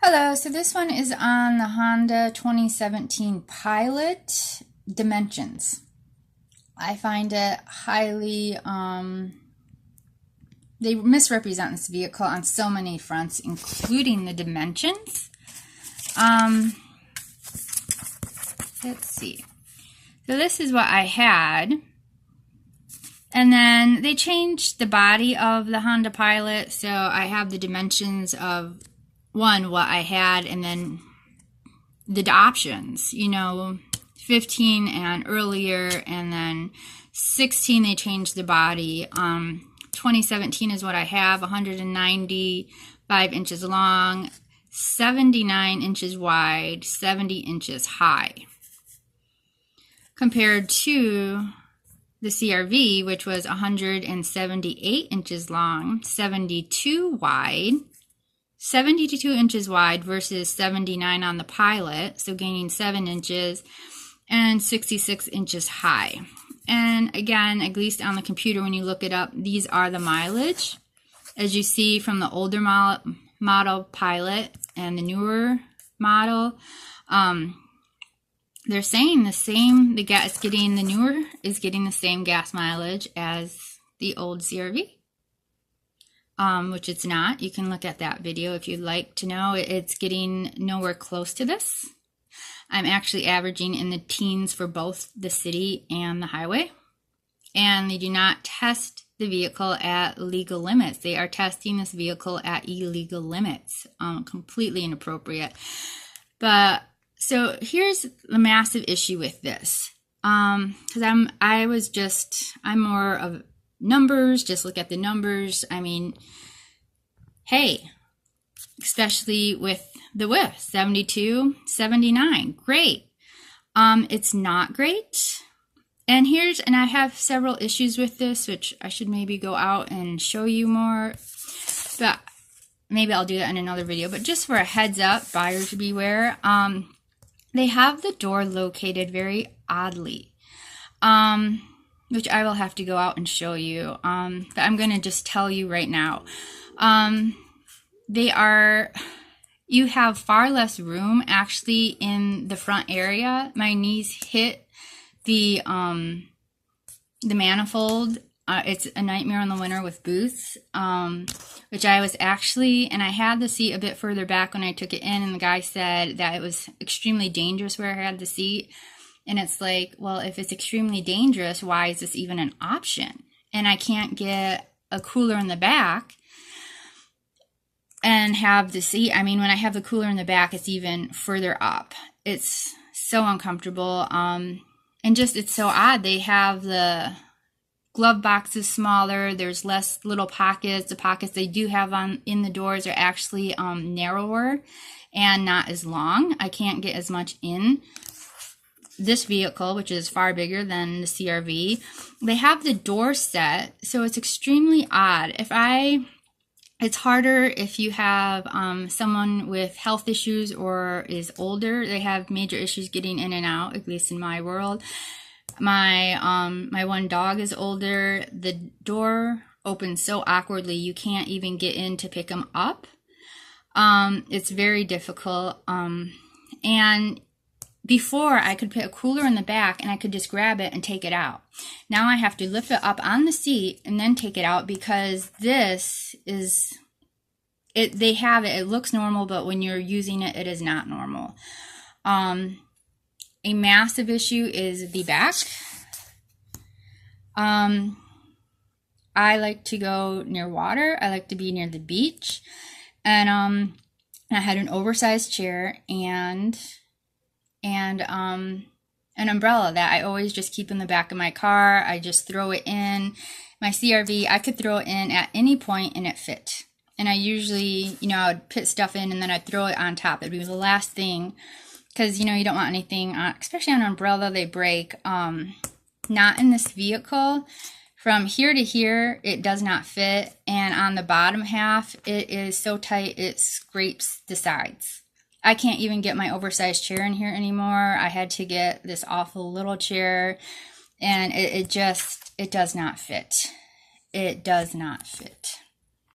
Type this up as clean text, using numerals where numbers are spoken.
Hello, so this one is on the Honda 2017 Pilot Dimensions. I find it highly, they misrepresent this vehicle on so many fronts, including the dimensions. Let's see. So this is what I had. And then they changed the body of the Honda Pilot, so I have the dimensions of what I had, and then the options, 15 and earlier, and then 16 they changed the body. 2017 is what I have, 195 inches long, 79 inches wide, 70 inches high, compared to the CRV, which was 178 inches long, 72 wide, 72 inches wide versus 79 on the Pilot, so gaining 7 inches, and 66 inches high. And again, at least on the computer, when you look it up, these are the mileage. As you see from the older model Pilot and the newer model, they're saying the newer is getting the same gas mileage as the old CRV. Which it's not. You can look at that video if you'd like to know. It's getting nowhere close to this. I'm actually averaging in the teens for both the city and the highway. And they do not test the vehicle at legal limits. They are testing this vehicle at illegal limits. Completely inappropriate. But so here's the massive issue with this. Because I'm more of numbers, just look at the numbers. I mean, hey, especially with the width, 72, 79, great. It's not great. And I have several issues with this, which I should maybe go out and show you more, but maybe I'll do that in another video. But just for a heads up, buyers beware, they have the door located very oddly. Which I will have to go out and show you. But I'm going to just tell you right now. You have far less room actually in the front area. My knees hit the manifold. It's a nightmare in the winter with booths, which I was actually, and I had the seat a bit further back when I took it in, and the guy said that it was extremely dangerous where I had the seat. And it's like, well, if it's extremely dangerous, why is this even an option? And I can't get a cooler in the back and have the seat. I mean, when I have the cooler in the back, it's even further up. It's so uncomfortable. And just, it's so odd. They have the glove boxes smaller. There's less little pockets. The pockets they do have in the doors are actually narrower and not as long. I can't get as much in this vehicle, which is far bigger than the CRV. They have the door set, so it's extremely odd. It's harder if you have someone with health issues or is older. They have major issues getting in and out, at least in my world. My one dog is older. The door opens so awkwardly, you can't even get in to pick him up. It's very difficult. And before, I could put a cooler in the back and I could just grab it and take it out. Now I have to lift it up on the seat and then take it out, because this is, they have it, it looks normal, but when you're using it, it is not normal. A massive issue is the back. I like to go near water. I like to be near the beach. And I had an oversized chair and an umbrella that I always just keep in the back of my car. I just throw it in. My CRV, I could throw it in at any point and it fit. And I usually, I would put stuff in and then I'd throw it on top. It'd be the last thing, because, you don't want anything, especially on an umbrella, they break. Not in this vehicle. From here to here, it does not fit. And on the bottom half, it is so tight, it scrapes the sides. I can't even get my oversized chair in here anymore. I had to get this awful little chair, and it does not fit. It does not fit.